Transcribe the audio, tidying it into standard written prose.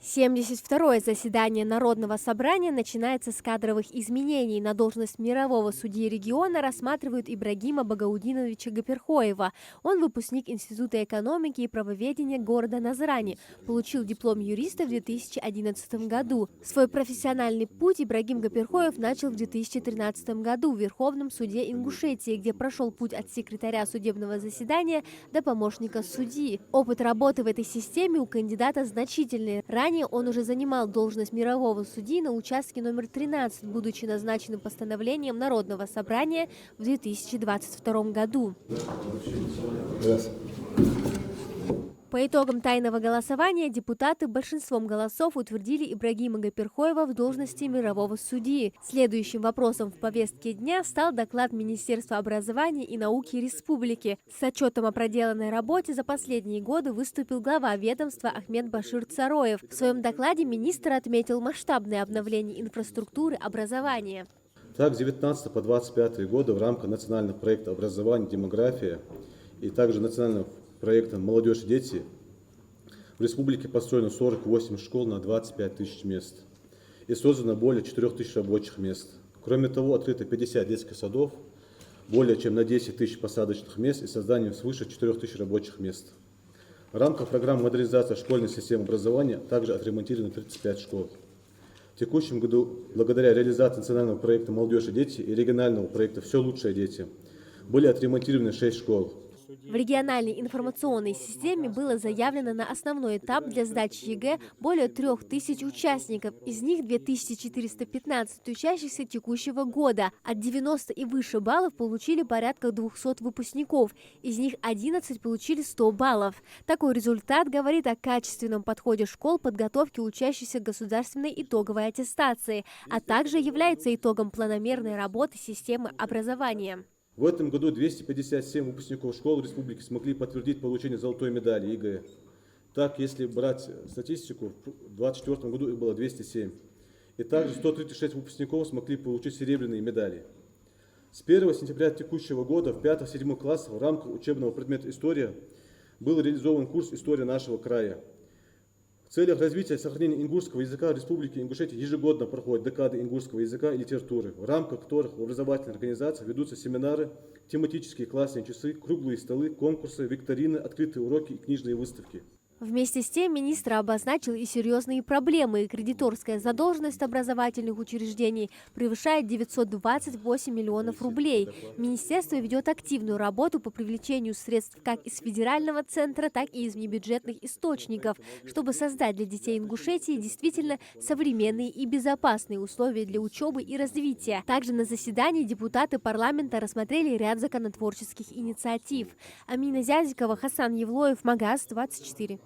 72-е заседание Народного собрания начинается с кадровых изменений. На должность мирового судьи региона рассматривают Ибрагима Багаудиновича Гаперхоева. Он выпускник Института экономики и правоведения города Назрани. Получил диплом юриста в 2011 году. Свой профессиональный путь Ибрагим Гаперхоев начал в 2013 году в Верховном суде Ингушетии, где прошел путь от секретаря судебного заседания до помощника судьи. Опыт работы в этой системе у кандидата значительный. Ранее он уже занимал должность мирового судьи на участке номер 13, будучи назначенным постановлением Народного собрания в 2022 году. По итогам тайного голосования депутаты большинством голосов утвердили Ибрагима Гаперхоева в должности мирового судьи. Следующим вопросом в повестке дня стал доклад Министерства образования и науки Республики. С отчетом о проделанной работе за последние годы выступил глава ведомства Ахмед Башир Цароев. В своем докладе министр отметил масштабное обновление инфраструктуры образования. Так, с 19 по 25 годы в рамках национального проекта «Образование, демография» и также национального проекта «Молодежь и дети» в республике построено 48 школ на 25 тысяч мест и создано более 4 тысяч рабочих мест. Кроме того, открыто 50 детских садов, более чем на 10 тысяч посадочных мест и создание свыше 4 тысяч рабочих мест. В рамках программы модернизации школьной системы образования также отремонтировано 35 школ. В текущем году, благодаря реализации национального проекта «Молодежь и дети» и регионального проекта «Все лучшее дети» были отремонтированы 6 школ. В региональной информационной системе было заявлено на основной этап для сдачи ЕГЭ более 3000 участников. Из них 2415 учащихся текущего года. От 90 и выше баллов получили порядка 200 выпускников. Из них 11 получили 100 баллов. Такой результат говорит о качественном подходе школ подготовки учащихся государственной итоговой аттестации, а также является итогом планомерной работы системы образования. В этом году 257 выпускников школ республики смогли подтвердить получение золотой медали ЕГЭ. Так, если брать статистику, в 2024 году их было 207. И также 136 выпускников смогли получить серебряные медали. С 1 сентября текущего года в 5-7 классах в рамках учебного предмета «История» был реализован курс «История нашего края». В целях развития и сохранения ингушского языка в Республике Ингушетия ежегодно проходят декады ингушского языка и литературы, в рамках которых в образовательных организациях ведутся семинары, тематические классные часы, круглые столы, конкурсы, викторины, открытые уроки и книжные выставки. Вместе с тем министр обозначил и серьезные проблемы. Кредиторская задолженность образовательных учреждений превышает 928 миллионов рублей. Министерство ведет активную работу по привлечению средств как из федерального центра, так и из внебюджетных источников, чтобы создать для детей Ингушетии действительно современные и безопасные условия для учебы и развития. Также на заседании депутаты парламента рассмотрели ряд законотворческих инициатив. Амина Зязикова, Хасан Евлоев, Магаз 24.